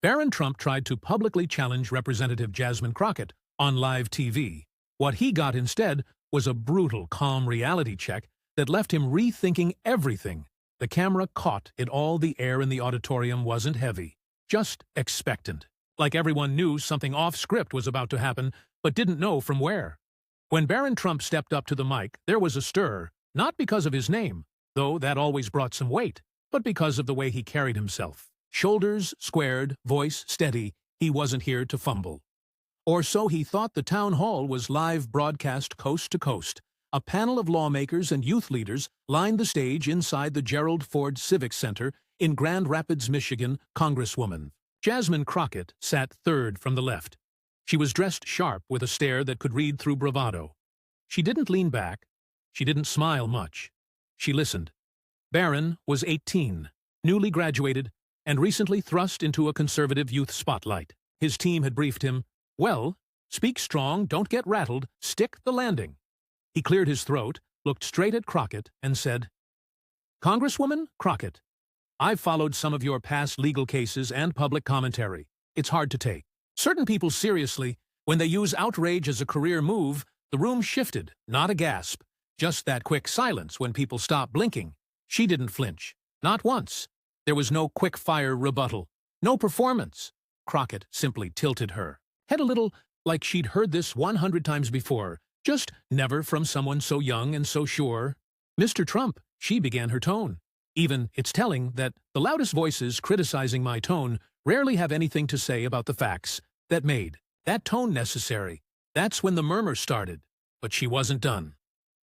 Barron Trump tried to publicly challenge Representative Jasmine Crockett on live TV. What he got instead was a brutal, calm reality check that left him rethinking everything. The camera caught it all. The air in the auditorium wasn't heavy, just expectant, like everyone knew something off-script was about to happen, but didn't know from where. When Barron Trump stepped up to the mic, there was a stir, not because of his name, though that always brought some weight, but because of the way he carried himself. Shoulders squared, voice steady, he wasn't here to fumble. Or so he thought. The town hall was live broadcast coast to coast. A panel of lawmakers and youth leaders lined the stage inside the Gerald Ford Civic Center in Grand Rapids, Michigan. Congresswoman Jasmine Crockett sat third from the left. She was dressed sharp with a stare that could read through bravado. She didn't lean back. She didn't smile much. She listened. Barron was 18, newly graduated, and recently thrust into a conservative youth spotlight. His team had briefed him, "Well, speak strong, don't get rattled, stick the landing." He cleared his throat, looked straight at Crockett, and said, "Congresswoman Crockett, I've followed some of your past legal cases and public commentary. It's hard to take certain people seriously. When they use outrage as a career move, the room shifted, not a gasp, just that quick silence when people stop blinking." She didn't flinch, not once. There was no quick-fire rebuttal, no performance. Crockett simply tilted her head a little, like she'd heard this 100 times before, just never from someone so young and so sure. "Mr. Trump," she began her tone. "Even it's telling that the loudest voices criticizing my tone rarely have anything to say about the facts that made that tone necessary. That's when the murmur started." But she wasn't done.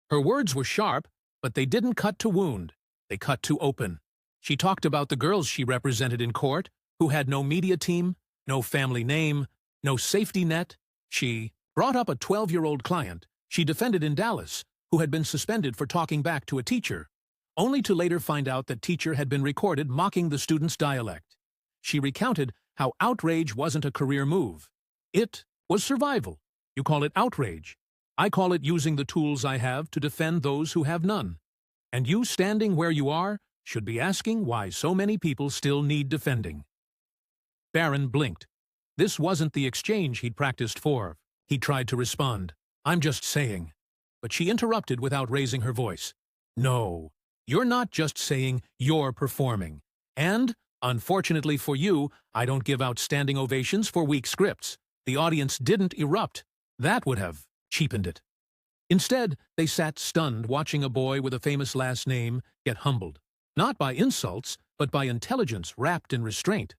Her words were sharp, but they didn't cut to wound. They cut to open. She talked about the girls she represented in court, who had no media team, no family name, no safety net. She brought up a 12-year-old client she defended in Dallas, who had been suspended for talking back to a teacher, only to later find out that teacher had been recorded mocking the student's dialect. She recounted how outrage wasn't a career move. It was survival. You call it outrage. I call it using the tools I have to defend those who have none. And you, standing where you are, should be asking why so many people still need defending. Barron blinked. This wasn't the exchange he'd practiced for. He tried to respond. "I'm just saying." But she interrupted without raising her voice. "No, you're not just saying, you're performing. And, unfortunately for you, I don't give out standing ovations for weak scripts. The audience didn't erupt. That would have cheapened it. Instead, they sat stunned, watching a boy with a famous last name get humbled. Not by insults, but by intelligence wrapped in restraint.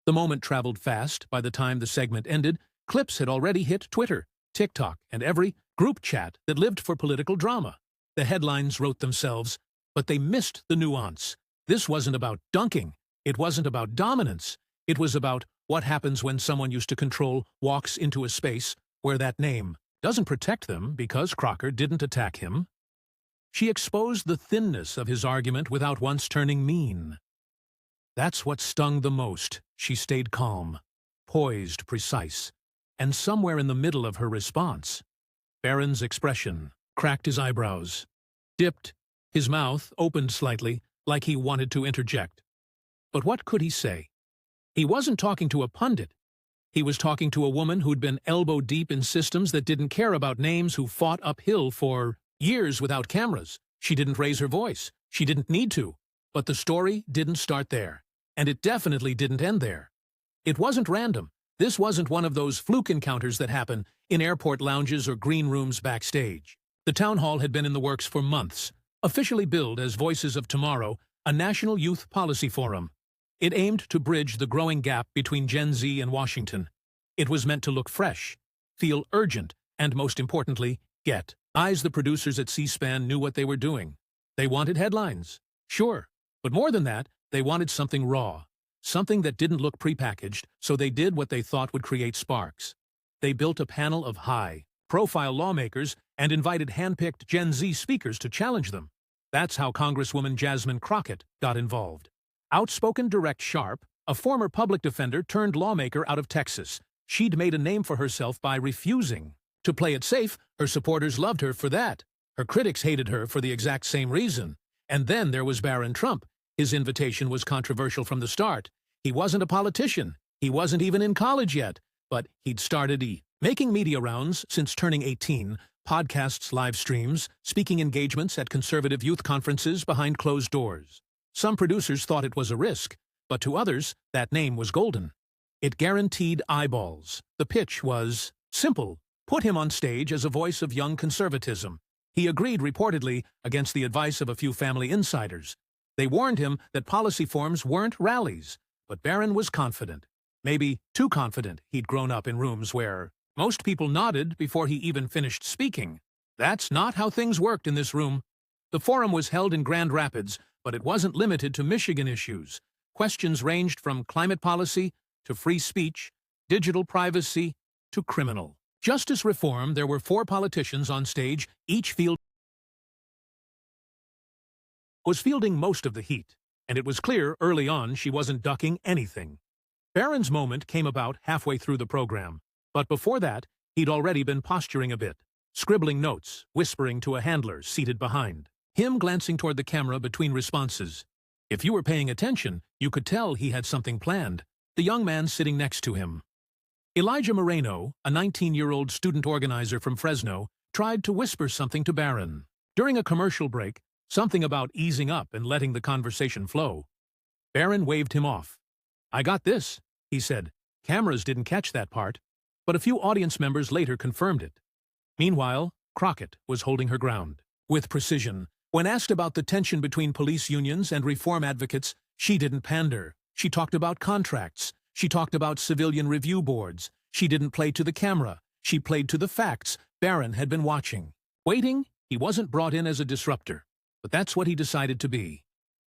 The moment traveled fast. By the time the segment ended, clips had already hit Twitter, TikTok, and every group chat that lived for political drama. The headlines wrote themselves, but they missed the nuance. This wasn't about dunking. It wasn't about dominance. It was about what happens when someone used to control walks into a space where that name doesn't protect them because Crocker didn't attack him. She exposed the thinness of his argument without once turning mean. That's what stung the most. She stayed calm, poised, precise, and somewhere in the middle of her response, Barron's expression cracked. His eyebrows dipped, his mouth opened slightly, like he wanted to interject. But what could he say? He wasn't talking to a pundit. He was talking to a woman who'd been elbow-deep in systems that didn't care about names, who fought uphill for years without cameras. She didn't raise her voice. She didn't need to. But the story didn't start there. And it definitely didn't end there. It wasn't random. This wasn't one of those fluke encounters that happen in airport lounges or green rooms backstage. The town hall had been in the works for months, officially billed as Voices of Tomorrow, a national youth policy forum. It aimed to bridge the growing gap between Gen Z and Washington. It was meant to look fresh, feel urgent, and most importantly, get eyes. The producers at C-SPAN knew what they were doing. They wanted headlines, sure, but more than that, they wanted something raw, something that didn't look prepackaged, so they did what they thought would create sparks. They built a panel of high-profile lawmakers and invited hand-picked Gen Z speakers to challenge them. That's how Congresswoman Jasmine Crockett got involved. Outspoken, direct, sharp, a former public defender turned lawmaker out of Texas. She'd made a name for herself by refusing to play it safe. Her supporters loved her for that. Her critics hated her for the exact same reason. And then there was Barron Trump. His invitation was controversial from the start. He wasn't a politician. He wasn't even in college yet, but he'd started making media rounds since turning 18, podcasts, live streams, speaking engagements at conservative youth conferences behind closed doors. Some producers thought it was a risk, but to others, that name was golden. It guaranteed eyeballs. The pitch was simple. Put him on stage as a voice of young conservatism. He agreed reportedly against the advice of a few family insiders. They warned him that policy forums weren't rallies, but Barron was confident. Maybe too confident he'd grown up in rooms where most people nodded before he even finished speaking. That's not how things worked in this room. The forum was held in Grand Rapids, but it wasn't limited to Michigan issues. Questions ranged from climate policy to free speech, digital privacy to criminal justice reform. There were 4 politicians on stage, each was fielding most of the heat, and it was clear early on she wasn't ducking anything. Barron's moment came about halfway through the program, but before that, he'd already been posturing a bit, scribbling notes, whispering to a handler seated behind him, glancing toward the camera between responses. If you were paying attention, you could tell he had something planned. The young man sitting next to him, Elijah Moreno, a 19-year-old student organizer from Fresno, tried to whisper something to Barron. During a commercial break, something about easing up and letting the conversation flow. Barron waved him off. "I got this," he said. Cameras didn't catch that part, but a few audience members later confirmed it. Meanwhile, Crockett was holding her ground. With precision, when asked about the tension between police unions and reform advocates, she didn't pander. She talked about contracts. She talked about civilian review boards. She didn't play to the camera. She played to the facts. Barron had been watching. Waiting, he wasn't brought in as a disruptor, but that's what he decided to be.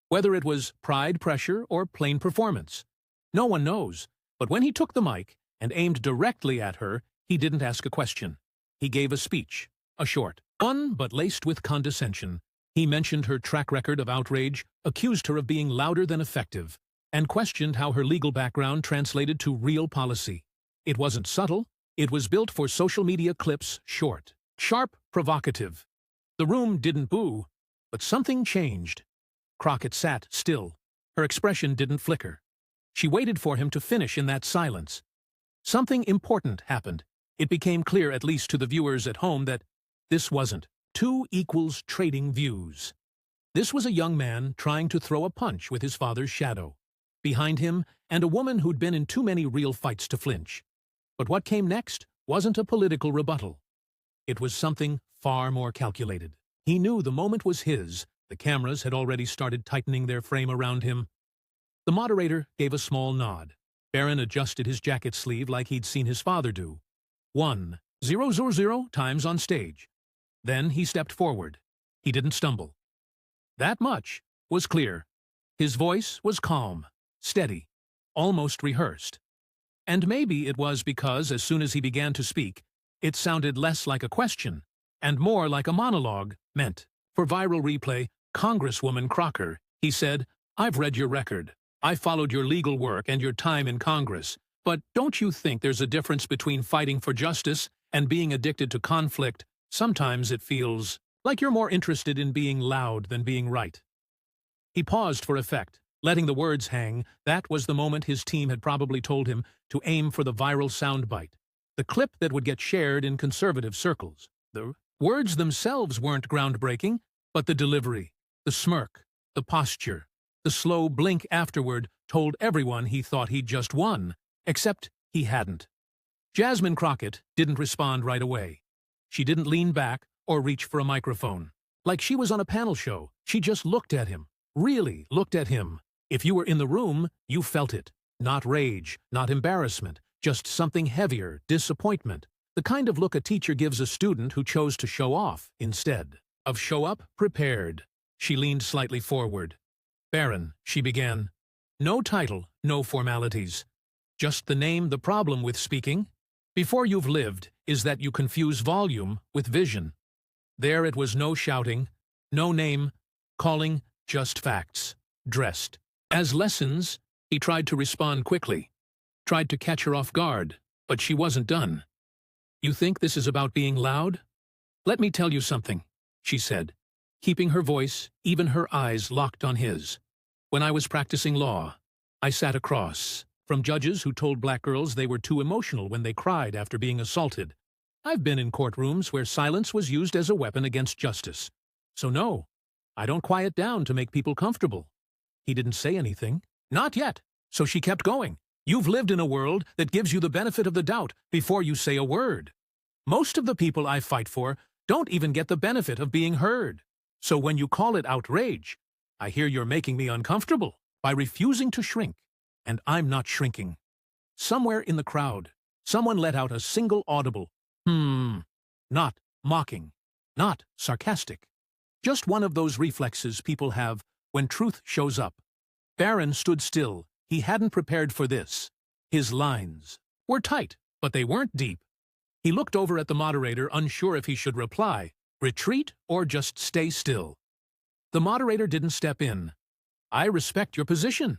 Whether it was pride pressure or plain performance, no one knows. But when he took the mic and aimed directly at her, he didn't ask a question. He gave a speech, a short one, but laced with condescension. He mentioned her track record of outrage, accused her of being louder than effective, and questioned how her legal background translated to real policy. It wasn't subtle. It was built for social media clips, short, sharp, provocative. The room didn't boo, but something changed. Crockett sat still. Her expression didn't flicker. She waited for him to finish in that silence. Something important happened. It became clear, at least to the viewers at home, that this wasn't 2 equals trading views. This was a young man trying to throw a punch with his father's shadow behind him, and a woman who'd been in too many real fights to flinch. But what came next wasn't a political rebuttal. It was something far more calculated. He knew the moment was his. The cameras had already started tightening their frame around him. The moderator gave a small nod. Barron adjusted his jacket sleeve like he'd seen his father do. 1-0-0-0 times on stage. Then he stepped forward. He didn't stumble. That much was clear. His voice was calm, steady, almost rehearsed. And maybe it was because as soon as he began to speak, it sounded less like a question and more like a monologue meant for viral replay. "Congresswoman Crockett," he said, "I've read your record. I followed your legal work and your time in Congress. But don't you think there's a difference between fighting for justice and being addicted to conflict? Sometimes it feels like you're more interested in being loud than being right." He paused for effect, letting the words hang. That was the moment his team had probably told him to aim for the viral soundbite, the clip that would get shared in conservative circles. The words themselves weren't groundbreaking, but the delivery, the smirk, the posture, the slow blink afterward told everyone he thought he'd just won, except he hadn't. Jasmine Crockett didn't respond right away. She didn't lean back or reach for a microphone. Like she was on a panel show, she just looked at him, really looked at him. If you were in the room, you felt it. Not rage, not embarrassment, just something heavier, disappointment. The kind of look a teacher gives a student who chose to show off instead of show up prepared. She leaned slightly forward. "Barron," she began. "No title, no formalities. Just the name. The problem with speaking, before you've lived, is that you confuse volume with vision." There it was no shouting, no name calling, just facts, dressed as lessons. He tried to respond quickly, tried to catch her off guard, but she wasn't done. "You think this is about being loud? Let me tell you something," she said, keeping her voice, even her eyes locked on his. "When I was practicing law, I sat across from judges who told black girls they were too emotional when they cried after being assaulted. I've been in courtrooms where silence was used as a weapon against justice. So no, I don't quiet down to make people comfortable. He didn't say anything. Not yet. So she kept going. You've lived in a world that gives you the benefit of the doubt before you say a word. Most of the people I fight for don't even get the benefit of being heard. So when you call it outrage, I hear you're making me uncomfortable by refusing to shrink. And I'm not shrinking. Somewhere in the crowd, someone let out a single audible, not mocking, not sarcastic. Just one of those reflexes people have when truth shows up. Barron stood still. He hadn't prepared for this. His lines were tight, but they weren't deep. He looked over at the moderator, unsure if he should reply, retreat, or just stay still. The moderator didn't step in. I respect your position,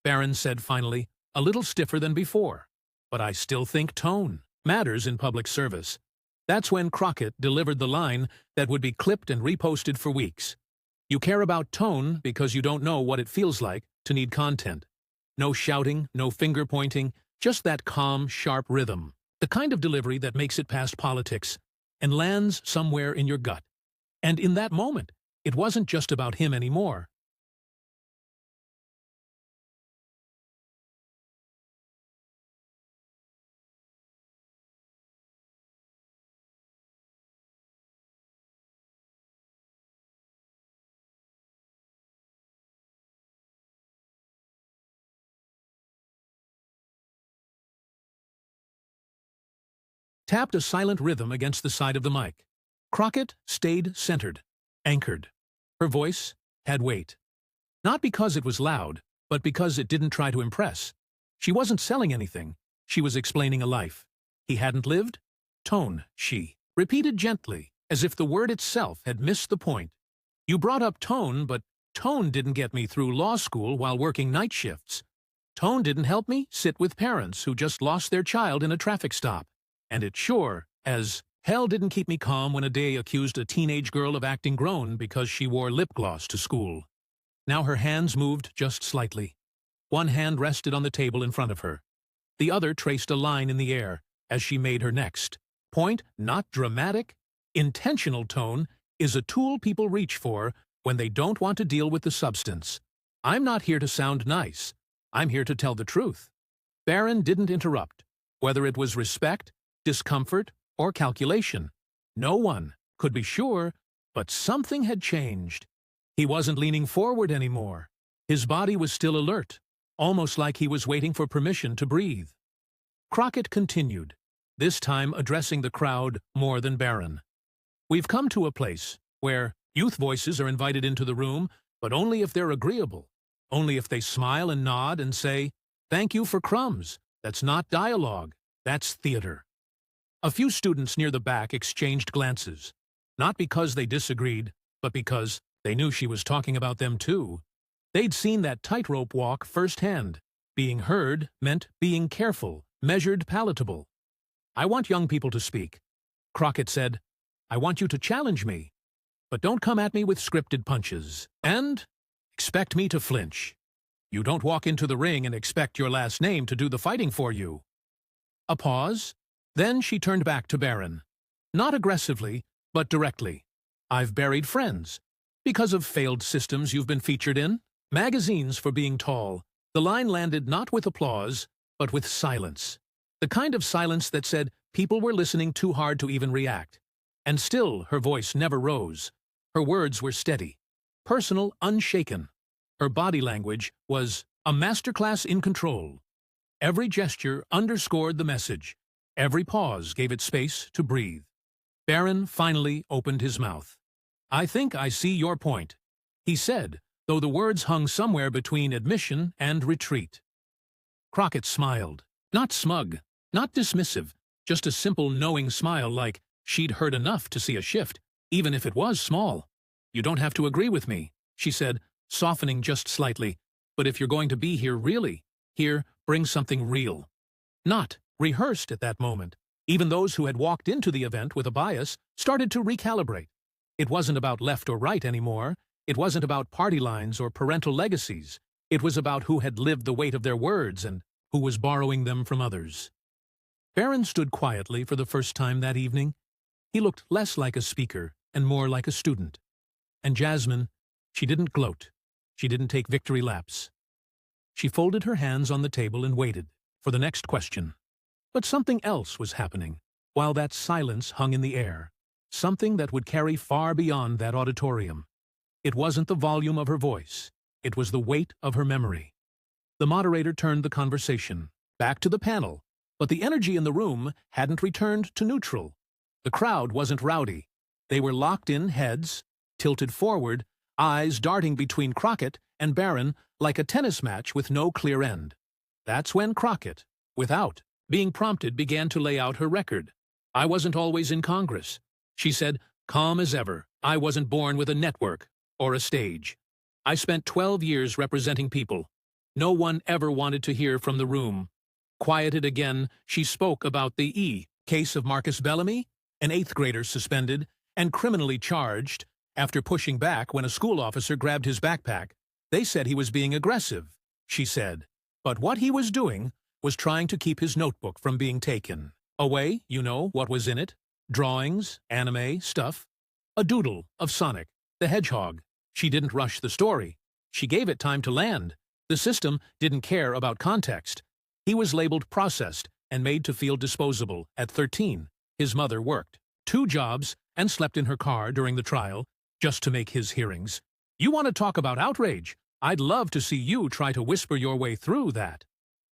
Barron said finally, a little stiffer than before. But I still think tone matters in public service. That's when Crockett delivered the line that would be clipped and reposted for weeks. You care about tone because you don't know what it feels like to need content. No shouting, no finger pointing, just that calm, sharp rhythm. The kind of delivery that makes it past politics and lands somewhere in your gut. And in that moment, it wasn't just about him anymore. Tapped a silent rhythm against the side of the mic. Crockett stayed centered, anchored. Her voice had weight. Not because it was loud, but because it didn't try to impress. She wasn't selling anything. She was explaining a life he hadn't lived. Tone, she repeated gently, as if the word itself had missed the point. You brought up tone, but tone didn't get me through law school while working night shifts. Tone didn't help me sit with parents who just lost their child in a traffic stop. And it sure as hell didn't keep me calm when a day accused a teenage girl of acting grown because she wore lip gloss to school. Now her hands moved just slightly. One hand rested on the table in front of her. The other traced a line in the air as she made her next point. Not dramatic, intentional tone is a tool people reach for when they don't want to deal with the substance. I'm not here to sound nice. I'm here to tell the truth. Barron didn't interrupt, whether it was respect, discomfort, or calculation. No one could be sure, but something had changed. He wasn't leaning forward anymore. His body was still alert, almost like he was waiting for permission to breathe. Crockett continued, this time addressing the crowd more than Barron. We've come to a place where youth voices are invited into the room, but only if they're agreeable, only if they smile and nod and say, "Thank you for crumbs." That's not dialogue, that's theater. A few students near the back exchanged glances, not because they disagreed, but because they knew she was talking about them too. They'd seen that tightrope walk firsthand. Being heard meant being careful, measured, palatable. I want young people to speak. Crockett said, I want you to challenge me, but don't come at me with scripted punches, and expect me to flinch. You don't walk into the ring and expect your last name to do the fighting for you. A pause. Then she turned back to Barron. Not aggressively, but directly. I've buried friends. Because of failed systems you've been featured in. Magazines for being tall. The line landed not with applause, but with silence. The kind of silence that said people were listening too hard to even react. And still her voice never rose. Her words were steady, personal, unshaken. Her body language was a masterclass in control. Every gesture underscored the message. Every pause gave it space to breathe. Barron finally opened his mouth. I think I see your point, he said, though the words hung somewhere between admission and retreat. Crockett smiled. Not smug, not dismissive, just a simple knowing smile like she'd heard enough to see a shift, even if it was small. You don't have to agree with me, she said, softening just slightly. But if you're going to be here really, here, bring something real. Not rehearsed at that moment. Even those who had walked into the event with a bias started to recalibrate. It wasn't about left or right anymore. It wasn't about party lines or parental legacies. It was about who had lived the weight of their words and who was borrowing them from others. Barron stood quietly for the first time that evening. He looked less like a speaker and more like a student. And Jasmine, she didn't gloat. She didn't take victory laps. She folded her hands on the table and waited for the next question. But something else was happening, while that silence hung in the air. Something that would carry far beyond that auditorium. It wasn't the volume of her voice. It was the weight of her memory. The moderator turned the conversation back to the panel, but the energy in the room hadn't returned to neutral. The crowd wasn't rowdy. They were locked-in heads, tilted forward, eyes darting between Crockett and Barron like a tennis match with no clear end. That's when Crockett, without being prompted, began to lay out her record. "I wasn't always in Congress," she said, calm as ever. "I wasn't born with a network or a stage. I spent 12 years representing people. No one ever wanted to hear from the room." Quieted again, she spoke about the case of Marcus Bellamy, an 8th grader suspended and criminally charged after pushing back when a school officer grabbed his backpack. "They said he was being aggressive," she said. "But what he was doing was trying to keep his notebook from being taken away. You know what was in it? Drawings, anime, stuff. A doodle of Sonic the Hedgehog. She didn't rush the story. She gave it time to land. The system didn't care about context. He was labeled processed and made to feel disposable. At 13, his mother worked 2 jobs and slept in her car during the trial just to make his hearings. You want to talk about outrage? I'd love to see you try to whisper your way through that."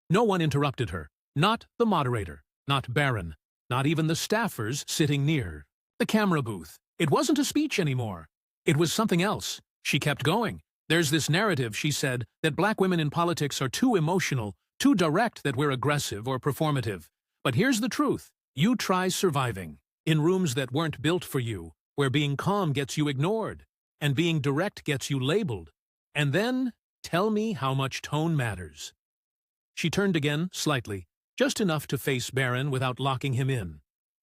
No one interrupted her. Not the moderator, not Barron, not even the staffers sitting near the camera booth. It wasn't a speech anymore. It was something else. She kept going. "There's this narrative," she said, "that black women in politics are too emotional, too direct, that we're aggressive or performative. But here's the truth. You try surviving in rooms that weren't built for you, where being calm gets you ignored, and being direct gets you labeled. And then tell me how much tone matters." She turned again, slightly, just enough to face Barron without locking him in.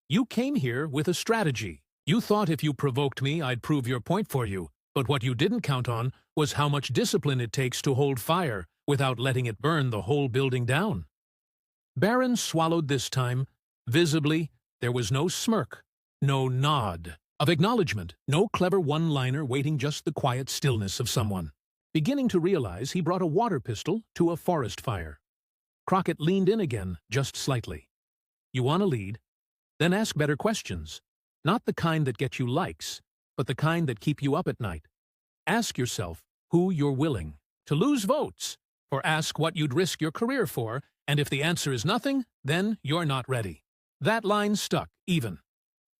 "You came here with a strategy. You thought if you provoked me, I'd prove your point for you. But what you didn't count on was how much discipline it takes to hold fire without letting it burn the whole building down." Barron swallowed this time. Visibly, there was no smirk, no nod of acknowledgement, no clever one-liner waiting, just the quiet stillness of someone beginning to realize he brought a water pistol to a forest fire. Crockett leaned in again, just slightly. "You want to lead? Then ask better questions. Not the kind that get you likes, but the kind that keep you up at night. Ask yourself who you're willing to lose votes, or ask what you'd risk your career for, and if the answer is nothing, then you're not ready." That line stuck, even.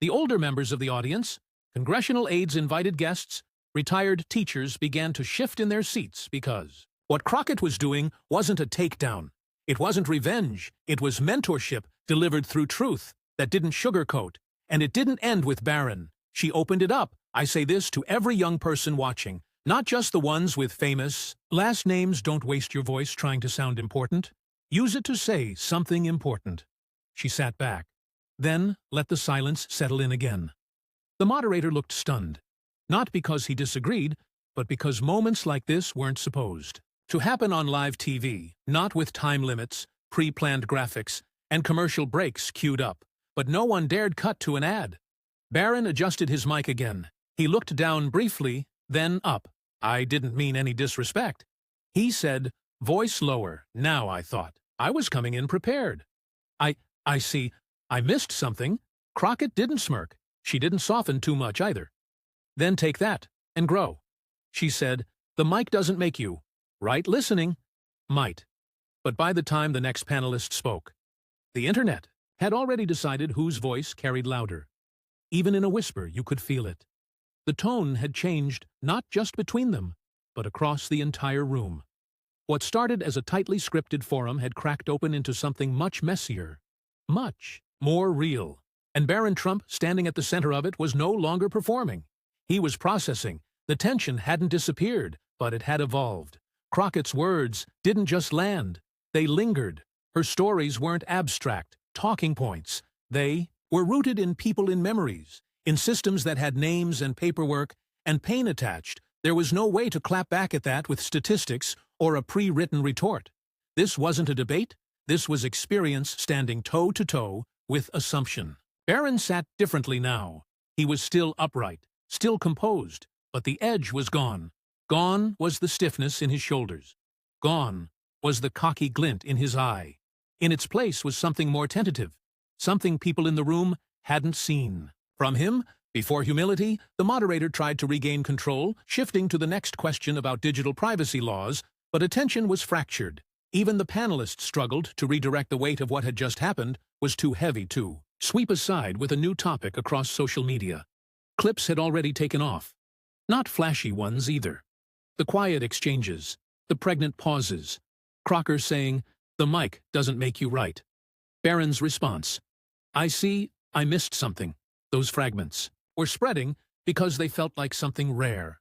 The older members of the audience, congressional aides, invited guests, retired teachers began to shift in their seats because what Crockett was doing wasn't a takedown. It wasn't revenge. It was mentorship delivered through truth that didn't sugarcoat. And it didn't end with Barron. She opened it up. I say this to every young person watching, not just the ones with famous last names. Don't waste your voice trying to sound important. Use it to say something important. She sat back. Then let the silence settle in again. The moderator looked stunned. Not because he disagreed, but because moments like this weren't supposed to happen on live TV, not with time limits, pre-planned graphics, and commercial breaks queued up. But no one dared cut to an ad. Barron adjusted his mic again. He looked down briefly, then up. "I didn't mean any disrespect," he said, voice lower. "Now I thought I was coming in prepared." I see. I missed something." Crockett didn't smirk. She didn't soften too much either. "Then take that and grow," she said. "The mic doesn't make you. Right listening might." But by the time the next panelist spoke, the internet had already decided whose voice carried louder. Even in a whisper, you could feel it. The tone had changed, not just between them, but across the entire room. What started as a tightly scripted forum had cracked open into something much messier, much more real. And Barron Trump, standing at the center of it, was no longer performing. He was processing. The tension hadn't disappeared, but it had evolved. Crockett's words didn't just land. They lingered. Her stories weren't abstract talking points. They were rooted in people, in memories, in systems that had names and paperwork and pain attached. There was no way to clap back at that with statistics or a pre-written retort. This wasn't a debate. This was experience standing toe-to-toe with assumption. Barron sat differently now. He was still upright, still composed, but the edge was gone. Gone was the stiffness in his shoulders. Gone was the cocky glint in his eye. In its place was something more tentative, something people in the room hadn't seen. From him, before humility, the moderator tried to regain control, shifting to the next question about digital privacy laws, but attention was fractured. Even the panelists struggled to redirect the weight of what had just happened was too heavy to sweep aside with a new topic across social media. Clips had already taken off. Not flashy ones either. The quiet exchanges, the pregnant pauses. Crocker saying, "The mic doesn't make you right." Barron's response, "I see, I missed something." Those fragments were spreading because they felt like something rare.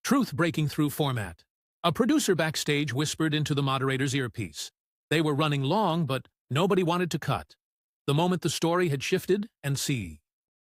Truth breaking through format. A producer backstage whispered into the moderator's earpiece. They were running long, but nobody wanted to cut. The moment the story had shifted, and see.